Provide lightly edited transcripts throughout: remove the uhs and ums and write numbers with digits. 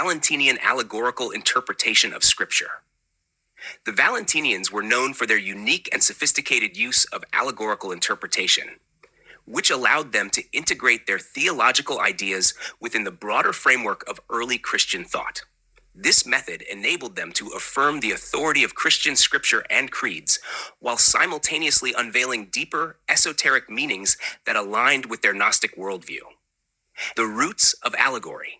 Valentinian allegorical interpretation of Scripture. The Valentinians were known for their unique and sophisticated use of allegorical interpretation, which allowed them to integrate their theological ideas within the broader framework of early Christian thought. This method enabled them to affirm the authority of Christian scripture and creeds, while simultaneously unveiling deeper, esoteric meanings that aligned with their Gnostic worldview. The roots of allegory.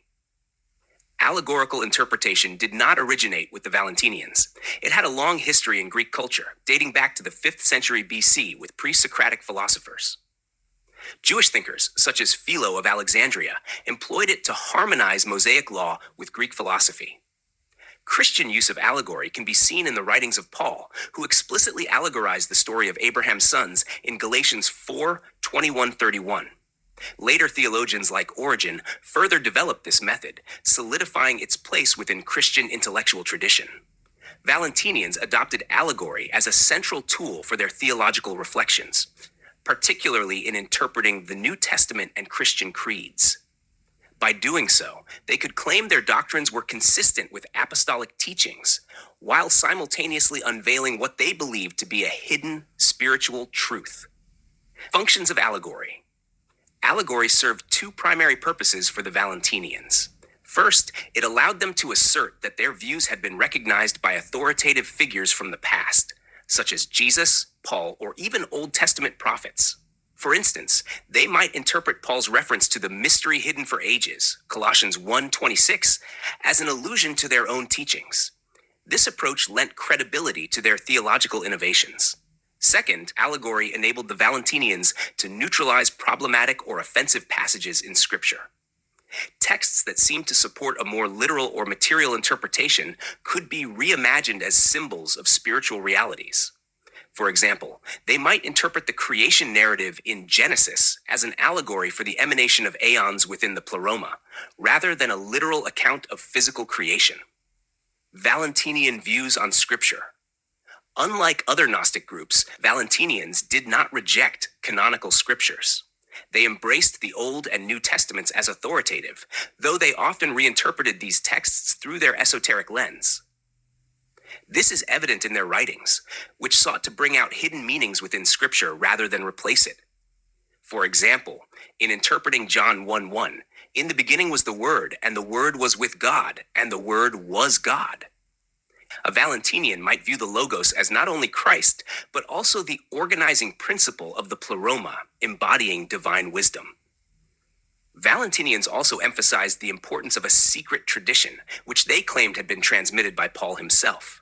Allegorical interpretation did not originate with the Valentinians. It had a long history in Greek culture, dating back to the 5th century BC with pre-Socratic philosophers. Jewish thinkers, such as Philo of Alexandria, employed it to harmonize Mosaic law with Greek philosophy. Christian use of allegory can be seen in the writings of Paul, who explicitly allegorized the story of Abraham's sons in Galatians 4:21-31. Later theologians like Origen further developed this method, solidifying its place within Christian intellectual tradition. Valentinians adopted allegory as a central tool for their theological reflections, particularly in interpreting the New Testament and Christian creeds. By doing so, they could claim their doctrines were consistent with apostolic teachings, while simultaneously unveiling what they believed to be a hidden spiritual truth. Functions of allegory. Allegory served two primary purposes for the Valentinians. First, it allowed them to assert that their views had been recognized by authoritative figures from the past, such as Jesus, Paul, or even Old Testament prophets. For instance, they might interpret Paul's reference to the mystery hidden for ages, Colossians 1:26, as an allusion to their own teachings. This approach lent credibility to their theological innovations. Second, allegory enabled the Valentinians to neutralize problematic or offensive passages in Scripture. Texts that seemed to support a more literal or material interpretation could be reimagined as symbols of spiritual realities. For example, they might interpret the creation narrative in Genesis as an allegory for the emanation of aeons within the pleroma, rather than a literal account of physical creation. Valentinian views on Scripture. Unlike other Gnostic groups, Valentinians did not reject canonical scriptures. They embraced the Old and New Testaments as authoritative, though they often reinterpreted these texts through their esoteric lens. This is evident in their writings, which sought to bring out hidden meanings within Scripture rather than replace it. For example, in interpreting John 1:1, "In the beginning was the Word, and the Word was with God, and the Word was God." A Valentinian might view the Logos as not only Christ, but also the organizing principle of the pleroma, embodying divine wisdom. Valentinians also emphasized the importance of a secret tradition, which they claimed had been transmitted by Paul himself.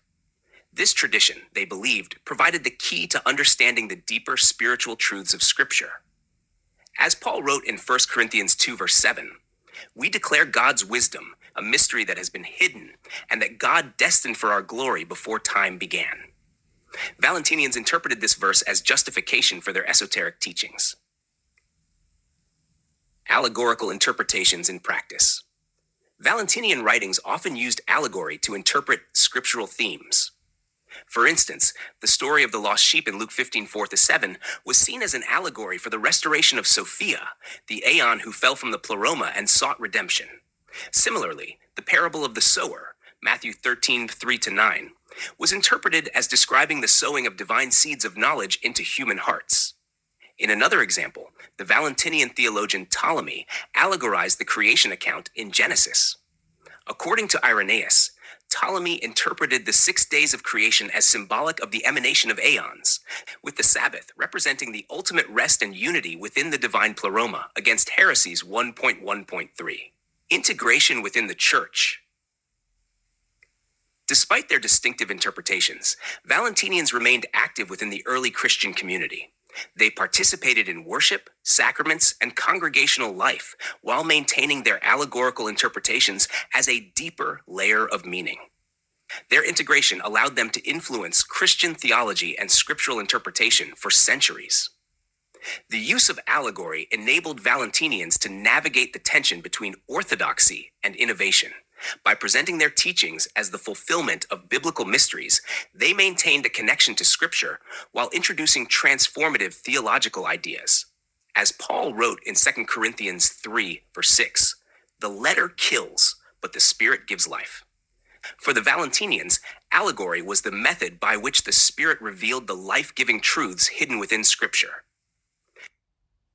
This tradition, they believed, provided the key to understanding the deeper spiritual truths of Scripture. As Paul wrote in 1 Corinthians 2:7, "We declare God's wisdom, a mystery that has been hidden, and that God destined for our glory before time began." Valentinians interpreted this verse as justification for their esoteric teachings. Allegorical interpretations in practice. Valentinian writings often used allegory to interpret scriptural themes. For instance, the story of the lost sheep in Luke 15:4-7 was seen as an allegory for the restoration of Sophia, the aeon who fell from the pleroma and sought redemption. Similarly, the parable of the sower, Matthew 13:3-9, was interpreted as describing the sowing of divine seeds of knowledge into human hearts. In another example, the Valentinian theologian Ptolemy allegorized the creation account in Genesis. According to Irenaeus, Ptolemy interpreted the 6 days of creation as symbolic of the emanation of aeons, with the Sabbath representing the ultimate rest and unity within the divine pleroma against heresies 1.1.3. Integration within the Church. Despite their distinctive interpretations, Valentinians remained active within the early Christian community. They participated in worship, sacraments, and congregational life while maintaining their allegorical interpretations as a deeper layer of meaning. Their integration allowed them to influence Christian theology and scriptural interpretation for centuries. The use of allegory enabled Valentinians to navigate the tension between orthodoxy and innovation. By presenting their teachings as the fulfillment of biblical mysteries, they maintained a connection to Scripture while introducing transformative theological ideas. As Paul wrote in 2 Corinthians 3:6, "The letter kills, but the Spirit gives life. For the Valentinians, allegory was the method by which the Spirit revealed the life-giving truths hidden within Scripture.